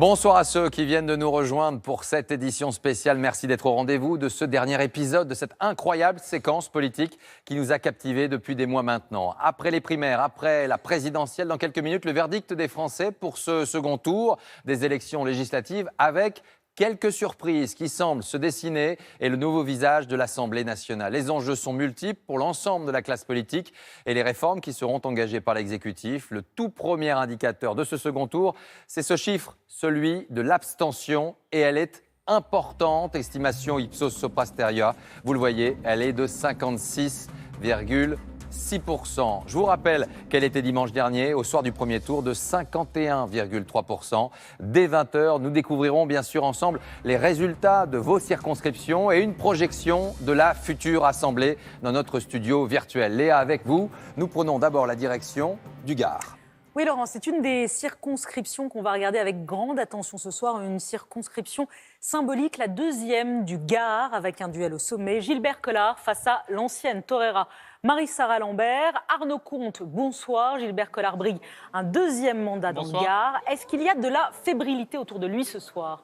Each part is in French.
Bonsoir à ceux qui viennent de nous rejoindre pour cette édition spéciale. Merci d'être au rendez-vous de ce dernier épisode de cette incroyable séquence politique qui nous a captivés depuis des mois maintenant. Après les primaires, après la présidentielle, dans quelques minutes, le verdict des Français pour ce second tour des élections législatives avec quelques surprises qui semblent se dessiner et le nouveau visage de l'Assemblée nationale. Les enjeux sont multiples pour l'ensemble de la classe politique et les réformes qui seront engagées par l'exécutif. Le tout premier indicateur de ce second tour, c'est ce chiffre, celui de l'abstention, et elle est importante, estimation Ipsos Soprasteria. Vous le voyez, elle est de 56,6%. Je vous rappelle qu'elle était dimanche dernier, au soir du premier tour, de 51,3%. Dès 20h, nous découvrirons bien sûr ensemble les résultats de vos circonscriptions et une projection de la future Assemblée dans notre studio virtuel. Léa, avec vous, nous prenons d'abord la direction du Gard. Oui Laurent, c'est une des circonscriptions qu'on va regarder avec grande attention ce soir, une circonscription symbolique, la deuxième du Gard, avec un duel au sommet. Gilbert Collard face à l'ancienne torera Marie-Sarah Lambert. Arnaud Comte, bonsoir. Gilbert Collard brigue un deuxième mandat dans le Gard. Est-ce qu'il y a de la fébrilité autour de lui ce soir ?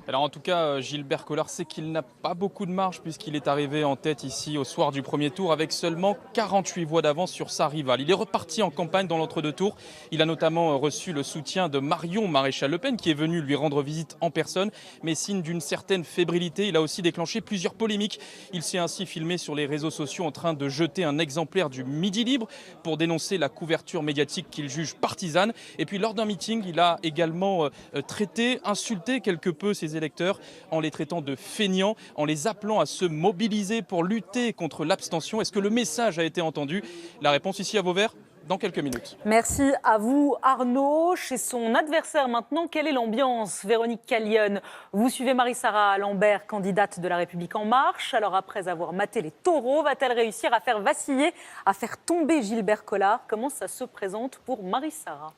Alors en tout cas, Gilbert Collard sait qu'il n'a pas beaucoup de marge puisqu'il est arrivé en tête ici au soir du premier tour avec seulement 48 voix d'avance sur sa rivale. Il est reparti en campagne dans l'entre-deux tours. Il a notamment reçu le soutien de Marion Maréchal Le Pen qui est venue lui rendre visite en personne. Mais signe d'une certaine fébrilité, il a aussi déclenché plusieurs polémiques. Il s'est ainsi filmé sur les réseaux sociaux en train de jeter un exemplaire du Midi Libre pour dénoncer la couverture médiatique qu'il juge partisane. Et puis lors d'un meeting, il a également insulté quelque peu ses électeurs en les traitant de feignants, en les appelant à se mobiliser pour lutter contre l'abstention. Est-ce que le message a été entendu? La réponse ici à Vauvert dans quelques minutes. Merci à vous Arnaud. Chez son adversaire maintenant, quelle est l'ambiance? Véronique Callionne, vous suivez Marie-Sarah Lambert, candidate de La République En Marche. Alors après avoir maté les taureaux, va-t-elle réussir à faire vaciller, à faire tomber Gilbert Collard? Comment ça se présente pour Marie-Sarah?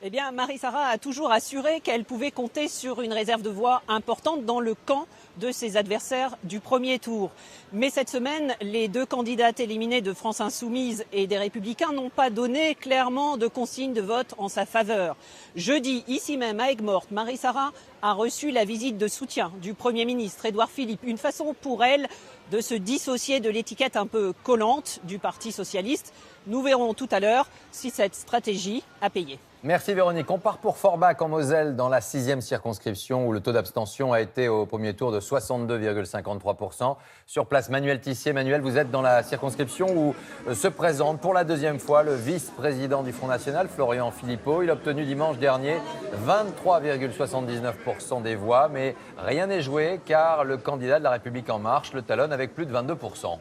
Eh bien, Marie-Sarah a toujours assuré qu'elle pouvait compter sur une réserve de voix importante dans le camp de ses adversaires du premier tour. Mais cette semaine, les deux candidates éliminées de France Insoumise et des Républicains n'ont pas donné clairement de consigne de vote en sa faveur. Jeudi, ici même à Aigues-Mortes, Marie-Sarah a reçu la visite de soutien du Premier ministre Édouard Philippe. Une façon pour elle de se dissocier de l'étiquette un peu collante du Parti socialiste. Nous verrons tout à l'heure si cette stratégie a payé. Merci Véronique. On part pour Forbach en Moselle dans la 6e circonscription où le taux d'abstention a été au premier tour de 62,53%. Sur place, Manuel Tissier. Manuel, vous êtes dans la circonscription où se présente pour la deuxième fois le vice-président du Front National, Florian Philippot. Il a obtenu dimanche dernier 23,79% des voix, mais rien n'est joué car le candidat de La République En Marche le talonne avec plus de 22%.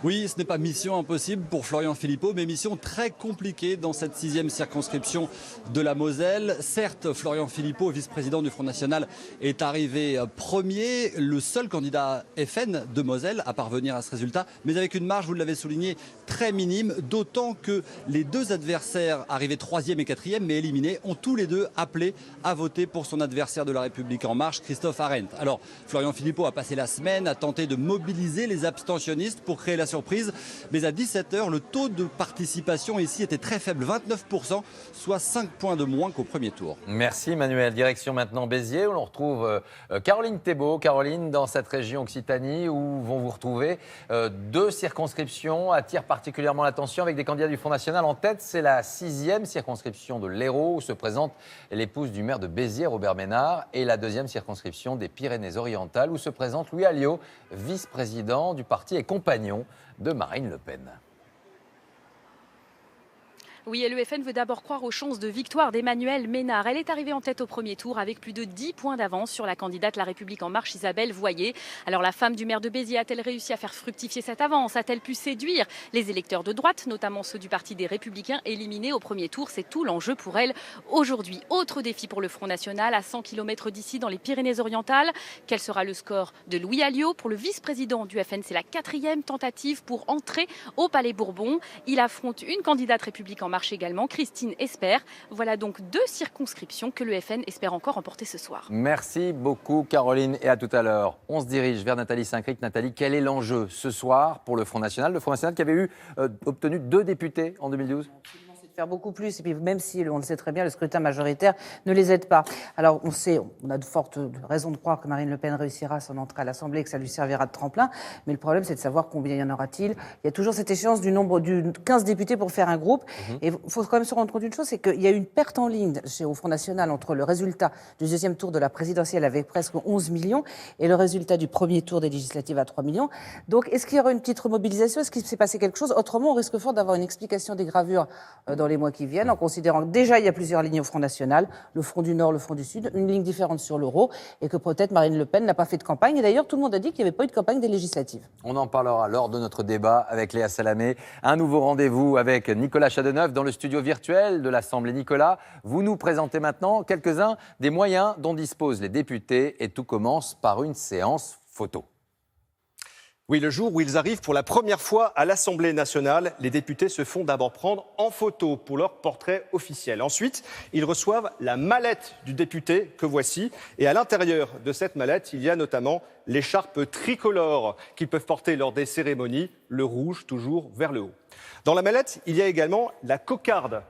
Oui, ce n'est pas mission impossible pour Florian Philippot, mais mission très compliquée dans cette 6e circonscription de la Moselle. Certes, Florian Philippot, vice-président du Front National, est arrivé premier, le seul candidat FN de Moselle à parvenir à ce résultat, mais avec une marge, vous l'avez souligné, très minime, d'autant que les deux adversaires arrivés 3e et 4e, mais éliminés, ont tous les deux appelé à voter pour son adversaire de La République En Marche, Christophe Arendt. Alors, Florian Philippot a passé la semaine à tenter de mobiliser les abstentionnistes pour créer la surprise, mais à 17h, le taux de participation ici était très faible, 29%, soit 5 points de moins qu'au premier tour. Merci Manuel. Direction maintenant Béziers où l'on retrouve Caroline Thébault. Caroline, dans cette région Occitanie où vont vous retrouver deux circonscriptions attirent particulièrement l'attention avec des candidats du Front National en tête. C'est la 6e circonscription de l'Hérault où se présente l'épouse du maire de Béziers, Robert Ménard, et la 2e circonscription des Pyrénées-Orientales où se présente Louis Alliot, vice-président du parti et compagnon de Marine Le Pen. Oui, et le FN veut d'abord croire aux chances de victoire d'Emmanuelle Ménard. Elle est arrivée en tête au premier tour avec plus de 10 points d'avance sur la candidate La République En Marche, Isabelle Voyer. Alors la femme du maire de Béziers a-t-elle réussi à faire fructifier cette avance? A-t-elle pu séduire les électeurs de droite, notamment ceux du Parti des Républicains éliminés au premier tour? C'est tout l'enjeu pour elle aujourd'hui. Autre défi pour le Front National, à 100 km d'ici dans les Pyrénées-Orientales. Quel sera le score de Louis Alliot? Pour le vice-président du FN, c'est la 4e tentative pour entrer au Palais Bourbon. Il affronte une candidate République En Marche également. Christine espère. Voilà donc 2 circonscriptions que le FN espère encore remporter ce soir. Merci beaucoup Caroline et à tout à l'heure. On se dirige vers Nathalie Saint-Cric. Nathalie, quel est l'enjeu ce soir pour le Front National? Le Front National qui avait obtenu 2 députés en 2012. Faire beaucoup plus, et puis même si, on le sait très bien, le scrutin majoritaire ne les aide pas. Alors on a de fortes raisons de croire que Marine Le Pen réussira son entrée à l'Assemblée et que ça lui servira de tremplin, mais le problème c'est de savoir combien y en aura-t-il. Il y a toujours cette échéance du nombre de 15 députés pour faire un groupe, et il faut quand même se rendre compte d'une chose, c'est qu'il y a eu une perte en ligne au Front National entre le résultat du deuxième tour de la présidentielle avec presque 11 millions et le résultat du premier tour des législatives à 3 millions. Donc est-ce qu'il y aura une petite remobilisation? Est-ce qu'il s'est passé quelque chose? Autrement, on risque fort d'avoir une explication des gravures dans les mois qui viennent, en considérant que déjà il y a plusieurs lignes au Front National, le Front du Nord, le Front du Sud, une ligne différente sur l'euro, et que peut-être Marine Le Pen n'a pas fait de campagne. Et d'ailleurs, tout le monde a dit qu'il n'y avait pas eu de campagne des législatives. On en parlera lors de notre débat avec Léa Salamé. Un nouveau rendez-vous avec Nicolas Chadeneuve dans le studio virtuel de l'Assemblée. Nicolas, vous nous présentez maintenant quelques-uns des moyens dont disposent les députés, et tout commence par une séance photo. Oui, le jour où ils arrivent pour la première fois à l'Assemblée nationale, les députés se font d'abord prendre en photo pour leur portrait officiel. Ensuite, ils reçoivent la mallette du député que voici. Et à l'intérieur de cette mallette, il y a notamment l'écharpe tricolore qu'ils peuvent porter lors des cérémonies, le rouge toujours vers le haut. Dans la mallette, il y a également la cocarde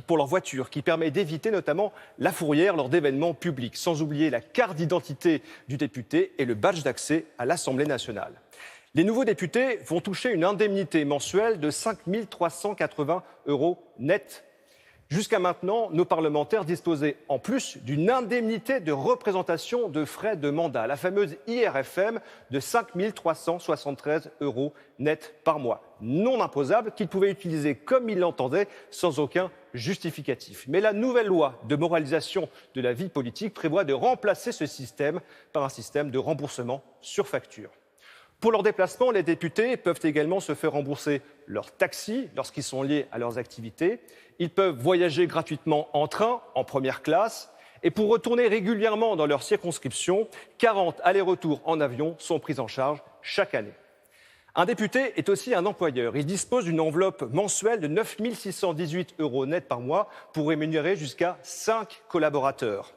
pour leur voiture qui permet d'éviter notamment la fourrière lors d'événements publics, sans oublier la carte d'identité du député et le badge d'accès à l'Assemblée nationale. Les nouveaux députés vont toucher une indemnité mensuelle de 5 380 € net. Jusqu'à maintenant, nos parlementaires disposaient en plus d'une indemnité de représentation de frais de mandat, la fameuse IRFM de 5 373 € net par mois, non imposable, qu'ils pouvaient utiliser comme ils l'entendaient, sans aucun justificatif. Mais la nouvelle loi de moralisation de la vie politique prévoit de remplacer ce système par un système de remboursement sur facture. Pour leurs déplacements, les députés peuvent également se faire rembourser leurs taxis lorsqu'ils sont liés à leurs activités. Ils peuvent voyager gratuitement en train, en première classe. Et pour retourner régulièrement dans leur circonscription, 40 allers-retours en avion sont pris en charge chaque année. Un député est aussi un employeur. Il dispose d'une enveloppe mensuelle de 9 618 € net par mois pour rémunérer jusqu'à 5 collaborateurs.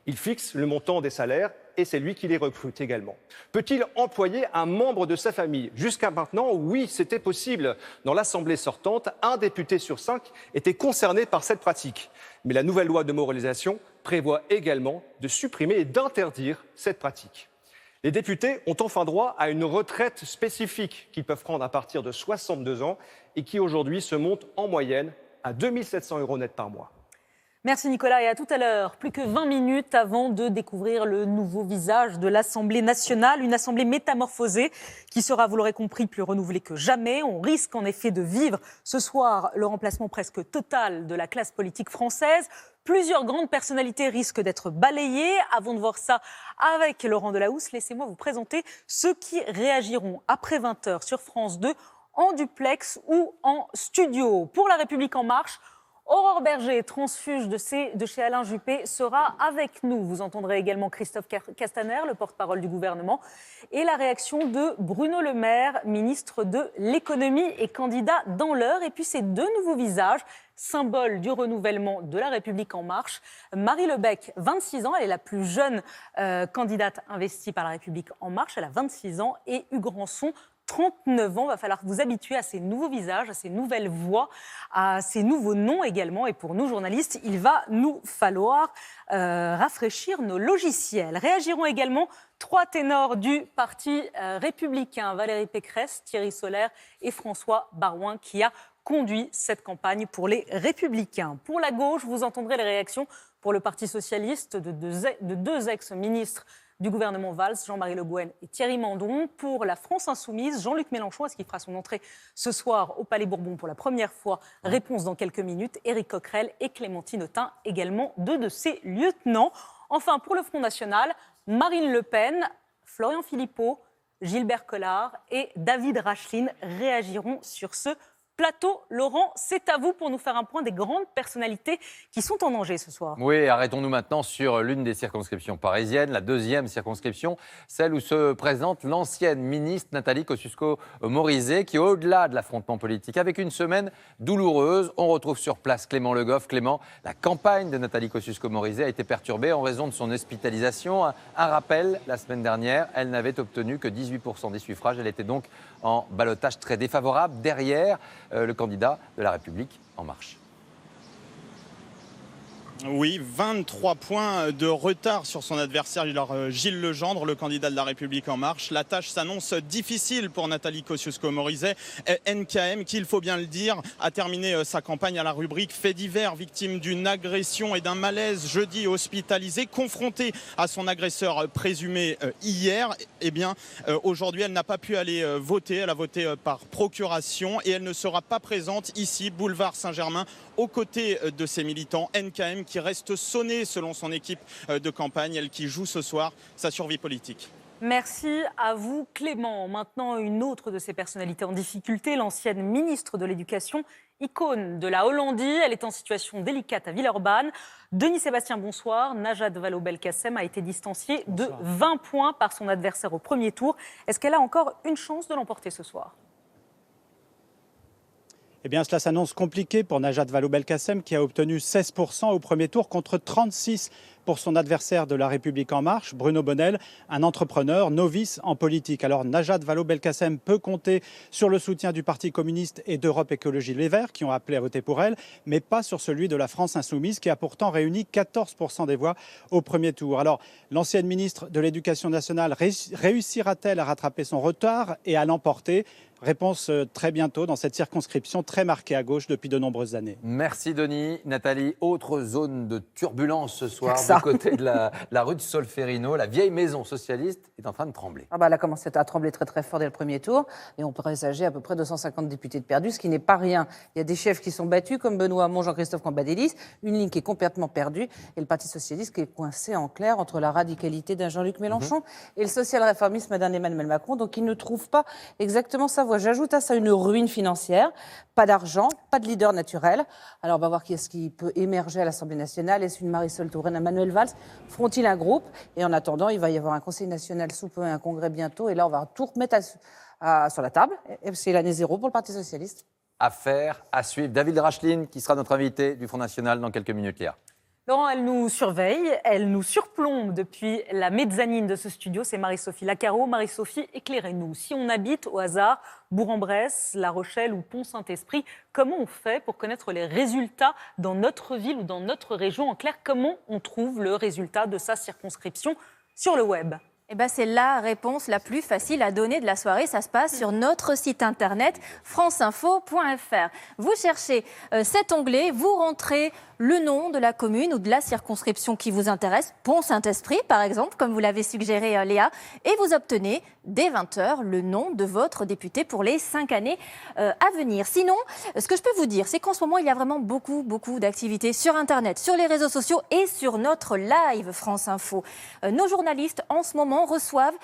Il fixe le montant des salaires et c'est lui qui les recrute également. Peut-il employer un membre de sa famille? Jusqu'à maintenant, oui, c'était possible. Dans l'Assemblée sortante, un député sur 5 était concerné par cette pratique. Mais la nouvelle loi de moralisation prévoit également de supprimer et d'interdire cette pratique. Les députés ont enfin droit à une retraite spécifique qu'ils peuvent prendre à partir de 62 ans et qui aujourd'hui se monte en moyenne à 2 700 € net par mois. Merci Nicolas et à tout à l'heure. Plus que 20 minutes avant de découvrir le nouveau visage de l'Assemblée nationale. Une assemblée métamorphosée qui sera, vous l'aurez compris, plus renouvelée que jamais. On risque en effet de vivre ce soir le remplacement presque total de la classe politique française. Plusieurs grandes personnalités risquent d'être balayées. Avant de voir ça avec Laurent Delahousse, laissez-moi vous présenter ceux qui réagiront après 20h sur France 2 en duplex ou en studio. Pour La République En Marche, Aurore Berger, transfuge de chez Alain Juppé, sera avec nous. Vous entendrez également Christophe Castaner, le porte-parole du gouvernement, et la réaction de Bruno Le Maire, ministre de l'économie et candidat dans l'heure. Et puis ces 2 nouveaux visages, symbole du renouvellement de La République En Marche. Marie Lebec, 26 ans, elle est la plus jeune candidate investie par La République En Marche. Elle a 26 ans. Et Hugues Rançon, 39 ans. Il va falloir vous habituer à ces nouveaux visages, à ces nouvelles voix, à ces nouveaux noms également. Et pour nous, journalistes, il va nous falloir rafraîchir nos logiciels. Réagiront également 3 ténors du Parti républicain. Valérie Pécresse, Thierry Solère et François Baroin, qui a conduit cette campagne pour les Républicains. Pour la gauche, vous entendrez les réactions pour le Parti socialiste de 2 ex-ministres du gouvernement Valls, Jean-Marie Le Guen et Thierry Mandon. Pour la France Insoumise, Jean-Luc Mélenchon, est-ce qu'il fera son entrée ce soir au Palais Bourbon pour la première fois? Réponse dans quelques minutes. Éric Coquerel et Clémentine Autain, également 2 de ses lieutenants. Enfin, pour le Front National, Marine Le Pen, Florian Philippot, Gilbert Collard et David Rachlin réagiront sur ce plateau. Laurent, c'est à vous pour nous faire un point des grandes personnalités qui sont en danger ce soir. Oui, arrêtons-nous maintenant sur l'une des circonscriptions parisiennes, la deuxième circonscription, celle où se présente l'ancienne ministre Nathalie Kosciusko-Morizet, qui, au-delà de l'affrontement politique, avec une semaine douloureuse, on retrouve sur place Clément Le Goff. Clément, la campagne de Nathalie Kosciusko-Morizet a été perturbée en raison de son hospitalisation. Un rappel, la semaine dernière, elle n'avait obtenu que 18% des suffrages. Elle était donc en ballottage très défavorable derrière le candidat de La République En Marche. Oui, 23 points de retard sur son adversaire, Gilles Legendre, le candidat de La République En Marche. La tâche s'annonce difficile pour Nathalie Kosciusko-Morizet. NKM, qui, il faut bien le dire, a terminé sa campagne à la rubrique faits divers, victime d'une agression et d'un malaise jeudi, hospitalisée, confrontée à son agresseur présumé hier. Eh bien, aujourd'hui, elle n'a pas pu aller voter. Elle a voté par procuration et elle ne sera pas présente ici, boulevard Saint-Germain, aux côtés de ses militants. NKM qui reste sonnée selon son équipe de campagne, elle qui joue ce soir sa survie politique. Merci à vous Clément. Maintenant, une autre de ces personnalités en difficulté, l'ancienne ministre de l'Éducation, icône de la Hollandie. Elle est en situation délicate à Villeurbanne. Denis Sébastien, bonsoir. Najat Vallaud-Belkacem a été distanciée de 20 points par son adversaire au premier tour. Est-ce qu'elle a encore une chance de l'emporter ce soir ? Eh bien, cela s'annonce compliqué pour Najat Vallaud-Belkacem qui a obtenu 16% au premier tour contre 36% pour son adversaire de La République En Marche, Bruno Bonnell, un entrepreneur novice en politique. Alors Najat Vallaud-Belkacem peut compter sur le soutien du Parti communiste et d'Europe Écologie Les Verts qui ont appelé à voter pour elle, mais pas sur celui de la France Insoumise qui a pourtant réuni 14% des voix au premier tour. Alors l'ancienne ministre de l'Éducation nationale réussira-t-elle à rattraper son retard et à l'emporter ? Réponse très bientôt dans cette circonscription très marquée à gauche depuis de nombreuses années. Merci Denis. Nathalie, autre zone de turbulence ce soir du côté de la rue de Solferino. La vieille maison socialiste est en train de trembler. Elle a commencé à trembler très très fort dès le premier tour et on présageait à peu près 250 députés de perdus, ce qui n'est pas rien. Il y a des chefs qui sont battus comme Benoît Hamon, Jean-Christophe Cambadélis, une ligne qui est complètement perdue et le Parti socialiste qui est coincé en clair entre la radicalité d'un Jean-Luc Mélenchon et le social-réformisme d'un Emmanuel Macron, donc il ne trouve pas exactement sa voie. J'ajoute à ça une ruine financière, pas d'argent, pas de leader naturel. Alors on va voir qui est-ce qui peut émerger à l'Assemblée nationale. Est-ce une Marisol Touraine, un Manuel Valls? Feront-ils un groupe? Et en attendant, il va y avoir un Conseil national sous peu et un congrès bientôt. Et là, on va tout remettre sur la table. Et c'est l'année zéro pour le Parti socialiste. Affaire à suivre. David Racheline, qui sera notre invité du Front National dans quelques minutes, Léa. Laurent, elle nous surveille, elle nous surplombe depuis la mezzanine de ce studio. C'est Marie-Sophie Lacaro. Marie-Sophie, éclairez-nous. Si on habite au hasard Bourg-en-Bresse, La Rochelle ou Pont-Saint-Esprit, comment on fait pour connaître les résultats dans notre ville ou dans notre région? En clair, comment on trouve le résultat de sa circonscription sur le web? Eh ben, c'est la réponse la plus facile à donner de la soirée. Ça se passe sur notre site internet franceinfo.fr. Vous cherchez cet onglet, vous rentrez le nom de la commune ou de la circonscription qui vous intéresse, Pont-Saint-Esprit par exemple, comme vous l'avez suggéré Léa, et vous obtenez dès 20h le nom de votre député pour les 5 années à venir. Sinon, ce que je peux vous dire, c'est qu'en ce moment, il y a vraiment beaucoup d'activités sur Internet, sur les réseaux sociaux et sur notre live France Info. Nos journalistes, en ce moment, reçoivent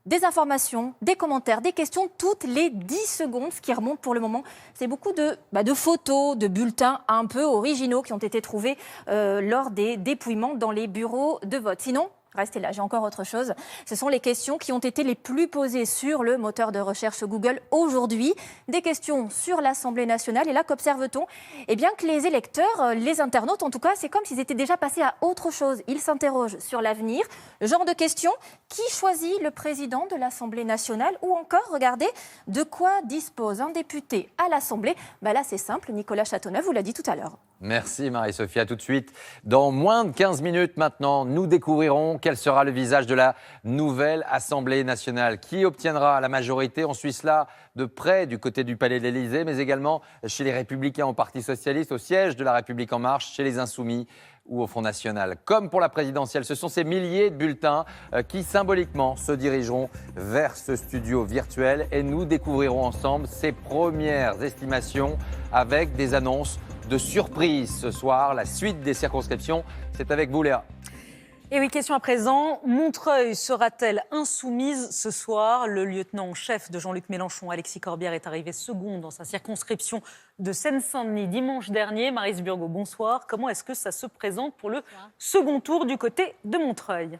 des informations, des commentaires, des questions toutes les 10 secondes. Ce qui remonte pour le moment, c'est beaucoup de photos, de bulletins un peu originaux qui ont été trouvés lors des dépouillements dans les bureaux de vote. Sinon, restez là, j'ai encore autre chose. Ce sont les questions qui ont été les plus posées sur le moteur de recherche Google aujourd'hui. Des questions sur l'Assemblée nationale. Et là, qu'observe-t-on? Eh bien que les électeurs, les internautes en tout cas, c'est comme s'ils étaient déjà passés à autre chose. Ils s'interrogent sur l'avenir. Le genre de questions, qui choisit le président de l'Assemblée nationale? Ou encore, regardez, de quoi dispose un député à l'Assemblée? Là, c'est simple, Nicolas Châteauneuf vous l'a dit tout à l'heure. Merci Marie-Sophie, à tout de suite. Dans moins de 15 minutes maintenant, nous découvrirons quel sera le visage de la nouvelle Assemblée nationale. Qui obtiendra la majorité? On suit cela de près du côté du Palais de l'Élysée, mais également chez les Républicains au Parti socialiste, au siège de La République En Marche, chez les Insoumis ou au Front National. Comme pour la présidentielle, ce sont ces milliers de bulletins qui symboliquement se dirigeront vers ce studio virtuel et nous découvrirons ensemble ces premières estimations avec des annonces de surprise ce soir. La suite des circonscriptions, c'est avec vous Léa. Et oui, question à présent. Montreuil sera-t-elle insoumise ce soir? Le lieutenant-chef de Jean-Luc Mélenchon, Alexis Corbière, est arrivé second dans sa circonscription de Seine-Saint-Denis dimanche dernier. Maryse Burgot, bonsoir. Comment est-ce que ça se présente pour le second tour du côté de Montreuil?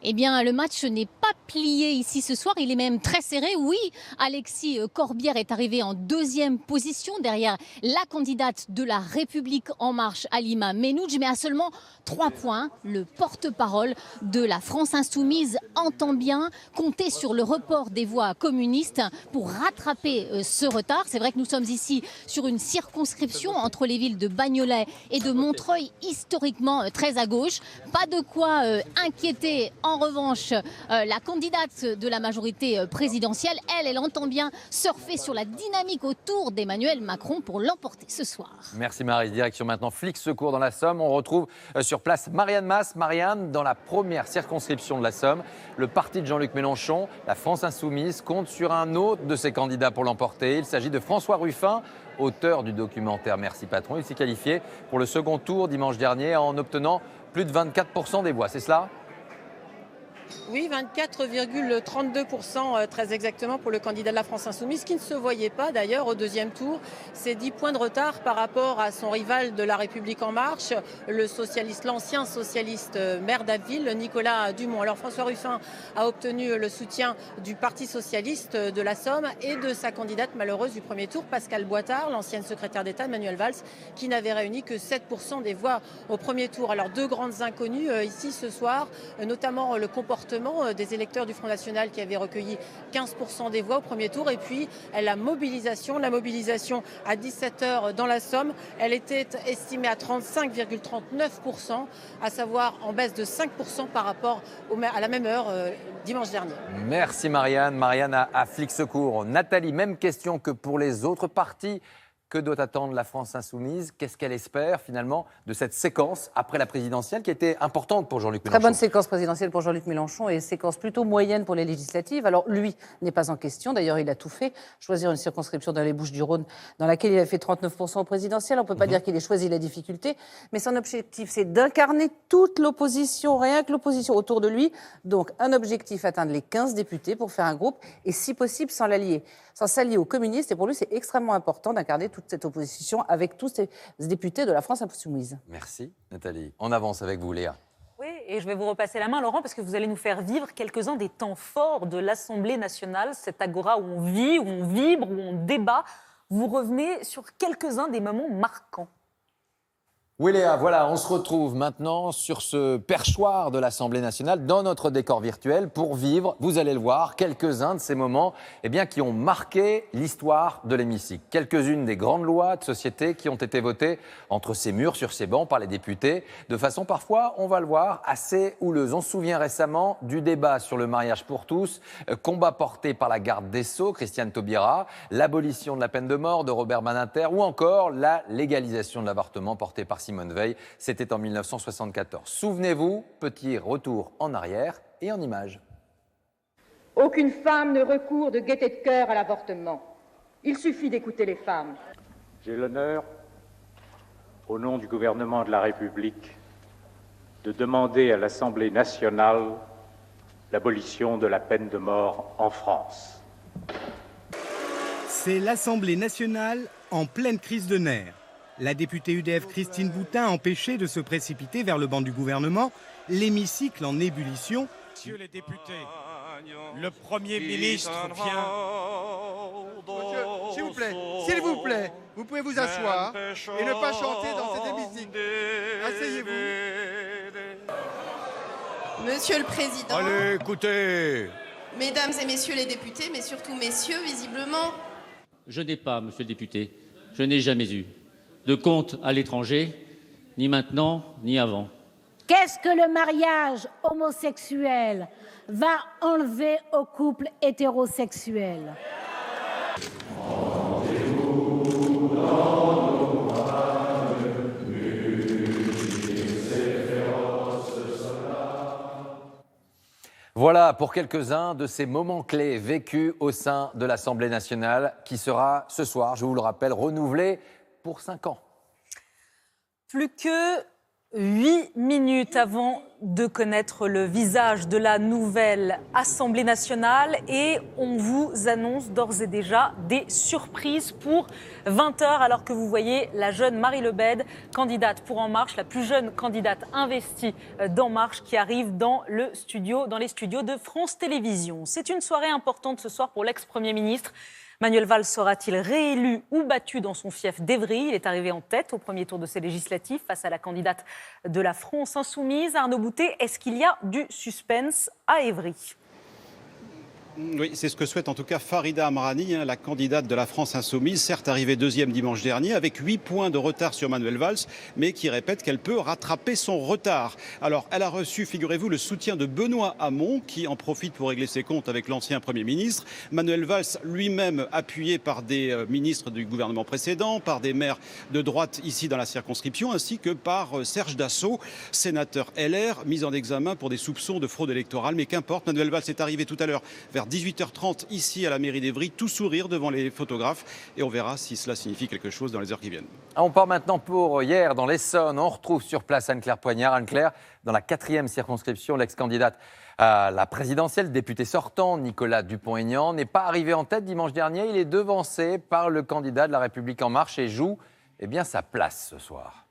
Eh bien, le match n'est pas plié ici ce soir, il est même très serré. Oui, Alexis Corbière est arrivé en deuxième position derrière la candidate de la République En Marche, Halima Menouj, mais à seulement 3 points. Le porte-parole de la France Insoumise entend bien compter sur le report des voix communistes pour rattraper ce retard. C'est vrai que nous sommes ici sur une circonscription entre les villes de Bagnolet et de Montreuil, historiquement très à gauche. Pas de quoi inquiéter en revanche la candidate de la majorité présidentielle. Elle entend bien surfer sur la dynamique autour d'Emmanuel Macron pour l'emporter ce soir. Merci Maryse. Direction maintenant Flic Secours dans la Somme. On retrouve sur place Marianne Masse. Marianne, dans la première circonscription de la Somme, le parti de Jean-Luc Mélenchon, la France Insoumise, compte sur un autre de ses candidats pour l'emporter. Il s'agit de François Ruffin, auteur du documentaire Merci Patron. Il s'est qualifié pour le second tour dimanche dernier en obtenant plus de 24% des voix. C'est cela ? Oui, 24,32% très exactement pour le candidat de la France Insoumise, qui ne se voyait pas d'ailleurs au deuxième tour. C'est 10 points de retard par rapport à son rival de la République En Marche, l'ancien socialiste maire d'Abbeville, Nicolas Dumont. Alors François Ruffin a obtenu le soutien du Parti socialiste de la Somme et de sa candidate malheureuse du premier tour, Pascale Boitard, l'ancienne secrétaire d'État Manuel Valls, qui n'avait réuni que 7% des voix au premier tour. Alors deux grandes inconnues ici ce soir, notamment le comportement des électeurs du Front National qui avaient recueilli 15% des voix au premier tour, et puis la mobilisation à 17h dans la Somme, elle était estimée à 35,39%, à savoir en baisse de 5% par rapport à la même heure dimanche dernier. Merci Marianne. Marianne à Flic Secours. Nathalie, même question que pour les autres partis. Que doit attendre la France Insoumise? Qu'est-ce qu'elle espère finalement de cette séquence après la présidentielle qui était importante pour Jean-Luc Mélenchon? Très bonne séquence présidentielle pour Jean-Luc Mélenchon et séquence plutôt moyenne pour les législatives. Alors lui n'est pas en question, d'ailleurs il a tout fait. Choisir une circonscription dans les Bouches-du-Rhône dans laquelle il a fait 39% au présidentiel. On ne peut pas dire qu'il ait choisi la difficulté, mais son objectif c'est d'incarner toute l'opposition, rien que l'opposition autour de lui. Donc un objectif, atteindre les 15 députés pour faire un groupe et si possible sans s'allier aux communistes. Et pour lui c'est extrêmement important d'incarner toute cette opposition avec tous ces députés de la France Insoumise. Merci Nathalie. On avance avec vous Léa. Oui, et je vais vous repasser la main, Laurent, parce que vous allez nous faire vivre quelques-uns des temps forts de l'Assemblée nationale, cette agora où on vit, où on vibre, où on débat. Vous revenez sur quelques-uns des moments marquants. Oui Léa, voilà, on se retrouve maintenant sur ce perchoir de l'Assemblée nationale dans notre décor virtuel pour vivre, vous allez le voir, quelques-uns de ces moments qui ont marqué l'histoire de l'hémicycle. Quelques-unes des grandes lois de société qui ont été votées entre ces murs, sur ces bancs, par les députés, de façon parfois, on va le voir, assez houleuse. On se souvient récemment du débat sur le mariage pour tous, combat porté par la garde des Sceaux, Christiane Taubira, l'abolition de la peine de mort de Robert Badinter ou encore la légalisation de l'avortement portée par Simone Veil, c'était en 1974. Souvenez-vous, petit retour en arrière et en images. Aucune femme ne recourt de gaieté de cœur à l'avortement. Il suffit d'écouter les femmes. J'ai l'honneur, au nom du gouvernement de la République, de demander à l'Assemblée nationale l'abolition de la peine de mort en France. C'est l'Assemblée nationale en pleine crise de nerfs. La députée UDF Christine Boutin empêchée de se précipiter vers le banc du gouvernement, l'hémicycle en ébullition. Messieurs les députés, le Premier ministre vient... Monsieur, s'il vous plaît, vous pouvez vous asseoir et ne pas chanter dans cet hémicycle. Asseyez-vous. Monsieur le Président, Allez, écoutez. Mesdames et messieurs les députés, mais surtout messieurs, visiblement... Je n'ai pas, monsieur le député, je n'ai jamais eu de compte à l'étranger, ni maintenant, ni avant. Qu'est-ce que le mariage homosexuel va enlever aux couples hétérosexuels ? Voilà pour quelques-uns de ces moments clés vécus au sein de l'Assemblée nationale qui sera ce soir, je vous le rappelle, renouvelé pour 5 ans. Plus que 8 minutes avant de connaître le visage de la nouvelle Assemblée nationale et on vous annonce d'ores et déjà des surprises pour 20h alors que vous voyez la jeune Marie Le Pen, candidate pour En Marche, la plus jeune candidate investie d'En Marche qui arrive dans les studios de France Télévisions. C'est une soirée importante ce soir pour l'ex-premier ministre. Manuel Valls sera-t-il réélu ou battu dans son fief d'Évry? Il est arrivé en tête au premier tour de ces législatives face à la candidate de la France Insoumise. Arnaud Boutet, est-ce qu'il y a du suspense à Évry? Oui, c'est ce que souhaite en tout cas Farida Amrani, la candidate de la France Insoumise, certes arrivée deuxième dimanche dernier, avec 8 points de retard sur Manuel Valls, mais qui répète qu'elle peut rattraper son retard. Alors, elle a reçu, figurez-vous, le soutien de Benoît Hamon, qui en profite pour régler ses comptes avec l'ancien Premier ministre. Manuel Valls, lui-même appuyé par des ministres du gouvernement précédent, par des maires de droite ici dans la circonscription, ainsi que par Serge Dassault, sénateur LR, mis en examen pour des soupçons de fraude électorale. Mais qu'importe, Manuel Valls est arrivé tout à l'heure vers 18h30 ici à la mairie d'Évry, tout sourire devant les photographes, et on verra si cela signifie quelque chose dans les heures qui viennent. On part maintenant pour hier dans l'Essonne. On retrouve sur place Anne-Claire Poignard. Anne-Claire, dans la 4e circonscription, l'ex-candidate à la présidentielle, député sortant, Nicolas Dupont-Aignan, n'est pas arrivé en tête dimanche dernier. Il est devancé par le candidat de La République En Marche et joue sa place ce soir.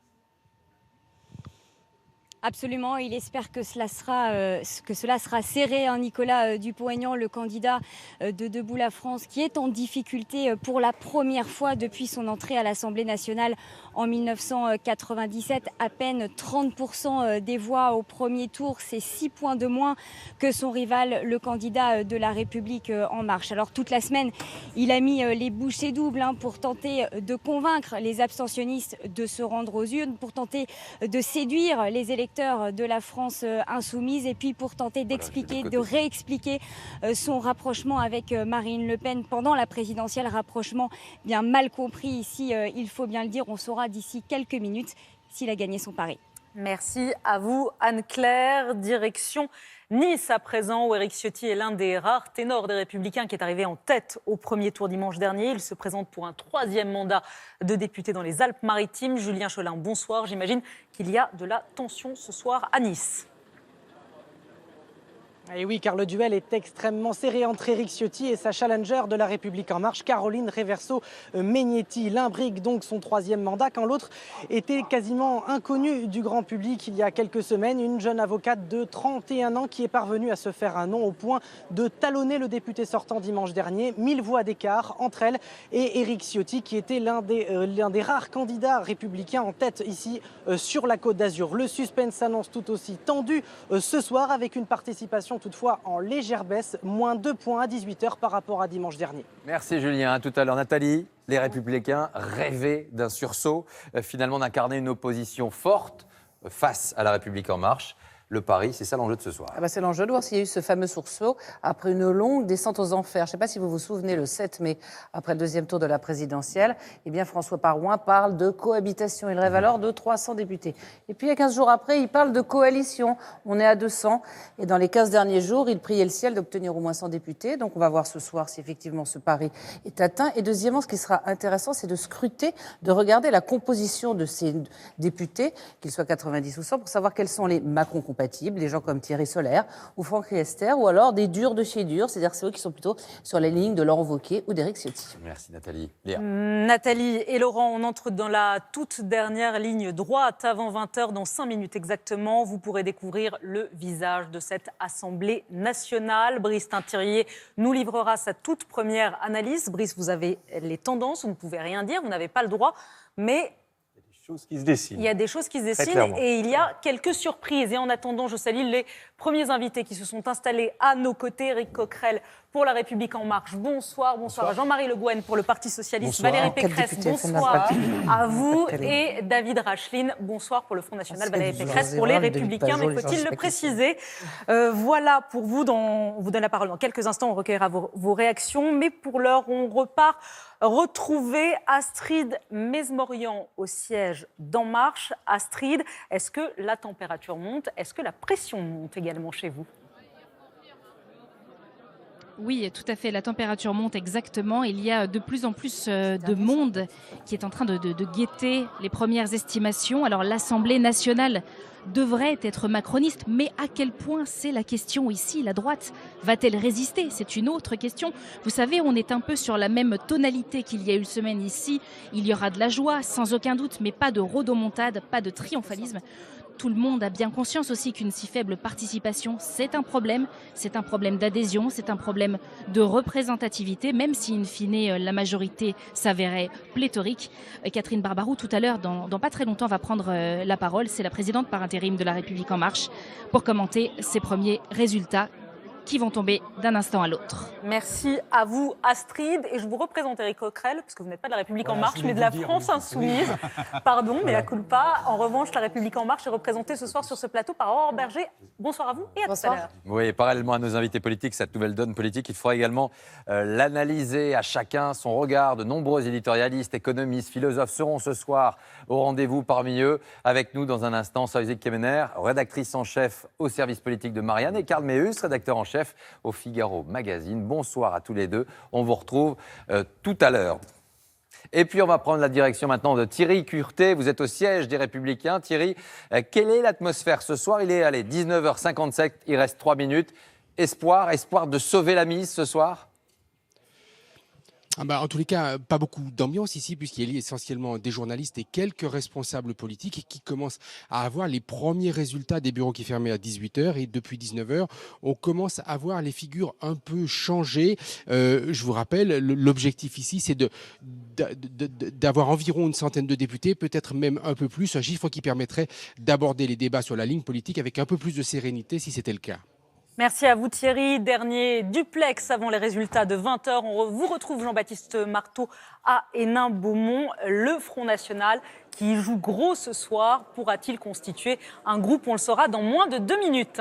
Absolument, il espère que cela sera serré. Nicolas Dupont-Aignan, le candidat de Debout la France, qui est en difficulté pour la première fois depuis son entrée à l'Assemblée nationale en 1997. À peine 30% des voix au premier tour, c'est 6 points de moins que son rival, le candidat de La République En Marche. Alors toute la semaine, il a mis les bouchées doubles pour tenter de convaincre les abstentionnistes de se rendre aux urnes, pour tenter de séduire les électeurs de la France Insoumise et puis pour tenter d'expliquer, de réexpliquer son rapprochement avec Marine Le Pen pendant la présidentielle. Rapprochement bien mal compris ici, il faut bien le dire. On saura d'ici quelques minutes s'il a gagné son pari. Merci à vous, Anne-Claire. Direction Nice à présent, où Éric Ciotti est l'un des rares ténors des Républicains qui est arrivé en tête au premier tour dimanche dernier. Il se présente pour un 3e mandat de député dans les Alpes-Maritimes. Julien Cholin, bonsoir. J'imagine qu'il y a de la tension ce soir à Nice. Et oui, car le duel est extrêmement serré entre Éric Ciotti et sa challenger de La République En Marche, Caroline Reverso-Megnetti. L'un brigue donc son 3e mandat, quand l'autre était quasiment inconnu du grand public il y a quelques semaines. Une jeune avocate de 31 ans qui est parvenue à se faire un nom au point de talonner le député sortant dimanche dernier. 1000 voix d'écart entre elle et Éric Ciotti, qui était l'un des rares candidats républicains en tête ici sur la Côte d'Azur. Le suspense s'annonce tout aussi tendu ce soir, avec une participation toutefois en légère baisse, moins 2 points à 18h par rapport à dimanche dernier. Merci Julien, à tout à l'heure. Nathalie, les Républicains rêvaient d'un sursaut, finalement d'incarner une opposition forte face à La République En Marche. Le pari, c'est ça l'enjeu de ce soir. C'est l'enjeu de voir s'il y a eu ce fameux sursaut après une longue descente aux enfers. Je ne sais pas si vous vous souvenez, le 7 mai, après le 2e tour de la présidentielle, François Baroin parle de cohabitation. Il rêve alors de 300 députés. Et puis, 15 jours après, il parle de coalition. On est à 200. Et dans les 15 derniers jours, il priait le ciel d'obtenir au moins 100 députés. Donc, on va voir ce soir si effectivement ce pari est atteint. Et deuxièmement, ce qui sera intéressant, c'est de scruter, de regarder la composition de ces députés, qu'ils soient 90 ou 100, pour savoir quels sont les Macron compatibles, des gens comme Thierry Solaire ou Franck Riester, ou alors des durs de chez durs, c'est-à-dire ceux qui sont plutôt sur la ligne de Laurent Wauquiez ou d'Éric Ciotti. Merci Nathalie. Léa. Nathalie et Laurent, on entre dans la toute dernière ligne droite avant 20h, dans 5 minutes exactement. Vous pourrez découvrir le visage de cette Assemblée nationale. Brice Tinthirier nous livrera sa toute première analyse. Brice, vous avez les tendances, vous ne pouvez rien dire, vous n'avez pas le droit, mais qui se dessinent. Il y a des choses qui se dessinent et il y a quelques surprises. Et en attendant, je salue les premiers invités qui se sont installés à nos côtés. Éric Coquerel pour La République En Marche. Bonsoir. Bonsoir à Jean-Marie Le Guen pour le Parti Socialiste. Bonsoir. Valérie Pécresse, bonsoir à vous. Et David Racheline, bonsoir pour le Front National. Valérie Pécresse pour les Républicains. Mais faut-il le préciser? Voilà pour vous. On vous donne la parole dans quelques instants. On recueillera vos réactions. Mais pour l'heure, on repart retrouver Astrid Mesmorian au siège d'En Marche. Astrid, est-ce que la température monte? Est-ce que la pression monte également chez vous? Oui, tout à fait. La température monte exactement. Il y a de plus en plus de monde qui est en train de guetter les premières estimations. Alors l'Assemblée nationale devrait être macroniste, mais à quel point, c'est la question ici. La droite va-t-elle résister? C'est une autre question. Vous savez, on est un peu sur la même tonalité qu'il y a une semaine ici. Il y aura de la joie, sans aucun doute, mais pas de rodomontade, pas de triomphalisme. Tout le monde a bien conscience aussi qu'une si faible participation, c'est un problème d'adhésion, c'est un problème de représentativité, même si in fine la majorité s'avérait pléthorique. Catherine Barbaroux, tout à l'heure, dans pas très longtemps, va prendre la parole. C'est la présidente par intérim de La République En Marche pour commenter ces premiers résultats qui vont tomber d'un instant à l'autre. Merci à vous, Astrid. Et je vous représente Éric Coquerel, parce que vous n'êtes pas de La République En Marche, mais de la France Insoumise. Pardon, mais la culpa. En revanche, La République En Marche est représentée ce soir sur ce plateau par Aurore Berger. Bonsoir à vous et à tout à l'heure. Oui, parallèlement à nos invités politiques, cette nouvelle donne politique, il faudra également l'analyser à chacun son regard. De nombreux éditorialistes, économistes, philosophes seront ce soir au rendez-vous. Parmi eux, avec nous dans un instant, Soysig Kemener, rédactrice en chef au service politique de Marianne, et Karl Meeus, rédacteur en chef au Figaro Magazine. Bonsoir à tous les deux. On vous retrouve tout à l'heure. Et puis on va prendre la direction maintenant de Thierry Curté. Vous êtes au siège des Républicains. Thierry, quelle est l'atmosphère ce soir? Il est 19h57, il reste 3 minutes. Espoir de sauver la mise ce soir? En tous les cas, pas beaucoup d'ambiance ici, puisqu'il y a essentiellement des journalistes et quelques responsables politiques qui commencent à avoir les premiers résultats des bureaux qui fermaient à 18h. Et depuis 19h, on commence à voir les figures un peu changer. Je vous rappelle, l'objectif ici, c'est d'avoir environ une centaine de députés, peut-être même un peu plus, un chiffre qui permettrait d'aborder les débats sur la ligne politique avec un peu plus de sérénité si c'était le cas. Merci à vous Thierry. Dernier duplex avant les résultats de 20h. On vous retrouve Jean-Baptiste Marteau à Hénin-Beaumont. Le Front National qui joue gros ce soir. Pourra-t-il constituer un groupe? On le saura dans moins de 2 minutes.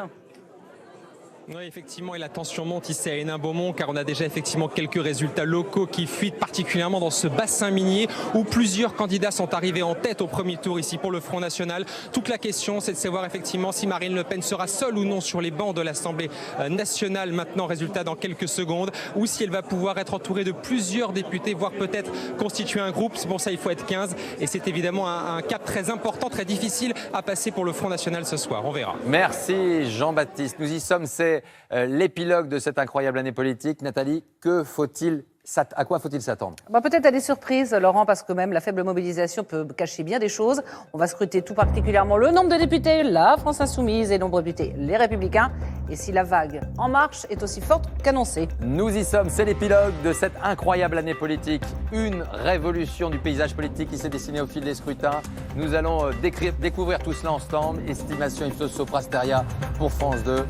Oui, effectivement, et la tension monte ici à Hénin-Beaumont, car on a déjà effectivement quelques résultats locaux qui fuitent, particulièrement dans ce bassin minier où plusieurs candidats sont arrivés en tête au premier tour ici pour le Front National. Toute la question, c'est de savoir effectivement si Marine Le Pen sera seule ou non sur les bancs de l'Assemblée nationale. Maintenant, résultat dans quelques secondes, ou si elle va pouvoir être entourée de plusieurs députés, voire peut-être constituer un groupe. Pour ça, il faut être 15, et c'est évidemment un cap très important, très difficile à passer pour le Front National ce soir. On verra. Merci Jean-Baptiste. Nous y sommes, c'est l'épilogue de cette incroyable année politique. Nathalie, à quoi faut-il s'attendre? Peut-être à des surprises, Laurent, parce que même la faible mobilisation peut cacher bien des choses. On va scruter tout particulièrement le nombre de députés, la France Insoumise, et le nombre de députés, les Républicains, et si la vague En Marche est aussi forte qu'annoncée. Nous y sommes, c'est l'épilogue de cette incroyable année politique. Une révolution du paysage politique qui s'est dessinée au fil des scrutins. Nous allons découvrir tout cela ensemble. Estimation ipsos soprasteria pour France 2.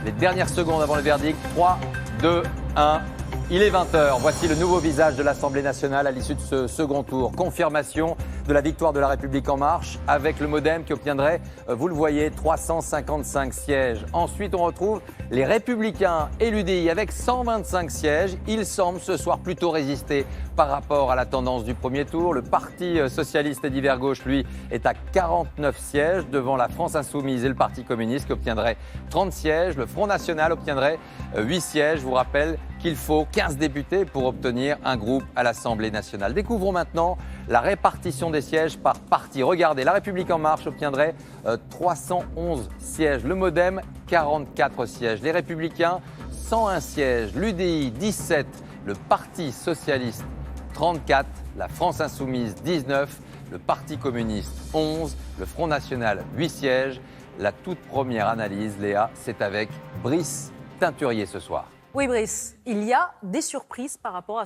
Les dernières secondes avant le verdict, 3, 2, 1, il est 20h. Voici le nouveau visage de l'Assemblée nationale à l'issue de ce second tour. Confirmation de la victoire de La République En Marche avec le MoDem qui obtiendrait, vous le voyez, 355 sièges. Ensuite, on retrouve les Républicains et l'UDI avec 125 sièges. Ils semblent ce soir plutôt résister par rapport à la tendance du premier tour. Le Parti socialiste et divers gauche, lui, est à 49 sièges devant la France Insoumise et le Parti communiste qui obtiendrait 30 sièges. Le Front National obtiendrait 8 sièges. Je vous rappelle qu'il faut 15 députés pour obtenir un groupe à l'Assemblée nationale. Découvrons maintenant la répartition des sièges par parti. Regardez, La République En Marche obtiendrait 311 sièges. Le MoDem, 44 sièges. Les Républicains, 101 sièges. L'UDI, 17. Le Parti socialiste, 34. La France Insoumise, 19. Le Parti communiste, 11. Le Front National, 8 sièges. La toute première analyse, Léa, c'est avec Brice Teinturier ce soir. Oui, Brice, il y a des surprises par rapport à